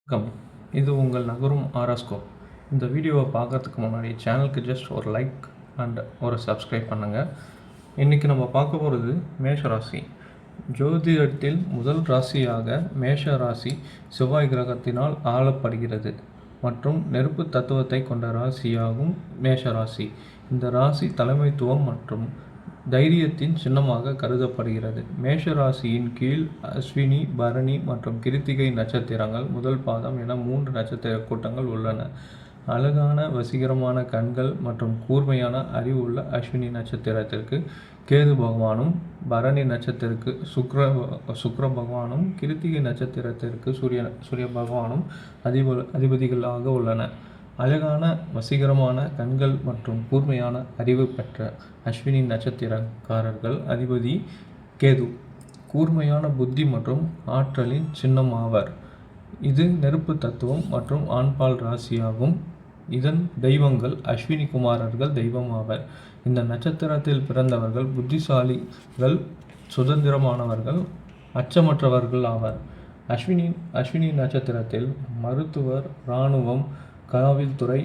வணக்கம். இது உங்கள் நகரும் ஆராஸ்கோப். இந்த வீடியோவை பார்க்கறதுக்கு முன்னாடி சேனலுக்கு ஜஸ்ட் ஒரு லைக் அண்ட் ஒரு சப்ஸ்கிரைப் பண்ணுங்கள். இன்றைக்கி நம்ம பார்க்க போகிறது மேஷ ராசி. ஜோதிடத்தில் முதல் ராசியாக மேஷ ராசி செவ்வாய் கிரகத்தினால் ஆளப்படுகிறது மற்றும் நெருப்பு தத்துவத்தை கொண்ட ராசியாகும் மேஷ ராசி. இந்த ராசி தலைமைத்துவம் மற்றும் தைரியத்தின் சின்னமாக கருதப்படுகிறது. மேஷ ராசியின் கீழ் அஸ்வினி, பரணி மற்றும் கிருத்திகை நட்சத்திரங்கள் முதல் பாதம் என 3 நட்சத்திர கூட்டங்கள் உள்ளன. அழகான வசீகரமான கண்கள் மற்றும் கூர்மையான அறிவுள்ள அஸ்வினி நட்சத்திரத்திற்கு கேது பகவானும், பரணி நட்சத்திரத்திற்கு சுக்கிர பகவானும், கிருத்திகை நட்சத்திரத்திற்கு சூரிய பகவானும் அதிபதிகளாக உள்ளன. அழகான வசீகரமான கண்கள் மற்றும் கூர்மையான அறிவு பெற்ற அஸ்வினி நட்சத்திரக்காரர்கள் அதிபதி கேது கூர்மையான புத்தி மற்றும் ஆற்றலின் சின்னம் ஆவர். இது நெருப்பு தத்துவம் மற்றும் ஆண்பால் ராசியாகும். இதன் தெய்வங்கள் அஸ்வினி குமாரர்கள் தெய்வம் ஆவர். இந்த நட்சத்திரத்தில் பிறந்தவர்கள் புத்திசாலிகள், சுதந்திரமானவர்கள், அச்சமற்றவர்கள் ஆவர். அஸ்வினி நட்சத்திரத்தில் மருத்துவர், இராணுவம், காவல்துறை,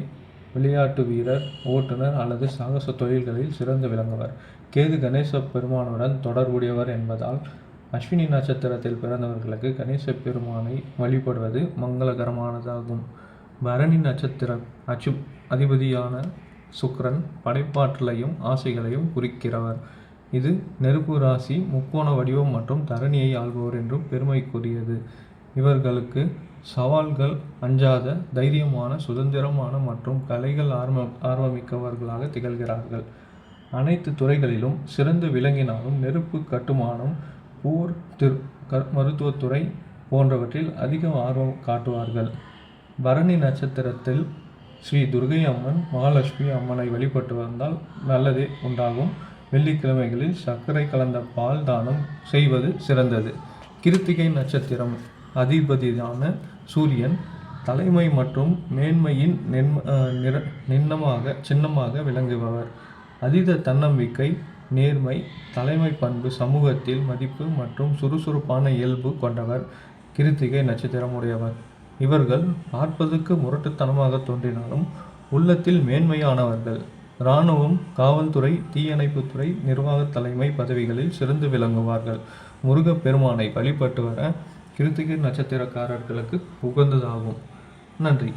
விளையாட்டு வீரர், ஓட்டுநர் அல்லது சாகச தொழில்களில் சிறந்து விளங்குவர். கேது கணேச பெருமானுடன் தொடர்புடையவர் என்பதால் அஸ்வினி நட்சத்திரத்தில் பிறந்தவர்களுக்கு கணேச பெருமானை வழிபடுவது மங்களகரமானதாகும். பரணி நட்சத்திர அதிபதியான சுக்கிரன் படைப்பாற்றலையும் ஆசைகளையும் குறிக்கிறவர். இது நெருப்பு ராசி, முக்கோண வடிவம் மற்றும் தரணியை ஆள்பவர் என்றும் பெருமைக்குரியது. இவர்களுக்கு சவால்கள் அஞ்சாத, தைரியமான, சுதந்திரமான மற்றும் கலைகள் ஆர்வமிக்கவர்களாக திகழ்கிறார்கள். அனைத்து துறைகளிலும் சிறந்து விளங்கினாலும் நெருப்பு, கட்டுமானம், போர், மருத்துவத்துறை போன்றவற்றில் அதிக ஆர்வம் காட்டுவார்கள். பரணி நட்சத்திரத்தில் ஸ்ரீ துர்கை அம்மன், மகாலட்சுமி அம்மனை வழிபட்டு வந்தால் நல்லதே உண்டாகும். வெள்ளிக்கிழமைகளில் சர்க்கரை கலந்த பால் தானம் செய்வது சிறந்தது. கிருத்திகை நட்சத்திரம் அதிபதியான சூரியன் தலைமை மற்றும் மேன்மையின் சின்னமாக விளங்குபவர். அதீத தன்னம்பிக்கை, நேர்மை, தலைமை பண்பு, சமூகத்தில் மதிப்பு மற்றும் சுறுசுறுப்பான இயல்பு கொண்டவர் கிருத்திகை நட்சத்திரம் உடையவர். இவர்கள் பார்ப்பதற்கு முரட்டுத்தனமாக தோன்றினாலும் உள்ளத்தில் மேன்மையானவர்கள். இராணுவம், காவல்துறை, தீயணைப்புத்துறை, நிர்வாக தலைமை பதவிகளில் சிறந்து விளங்குவார்கள். முருகப் பெருமானை வழிபட்டு வர கிருத்திகை நட்சத்திரக்காரர்களுக்கு உகந்ததாகும். நன்றி.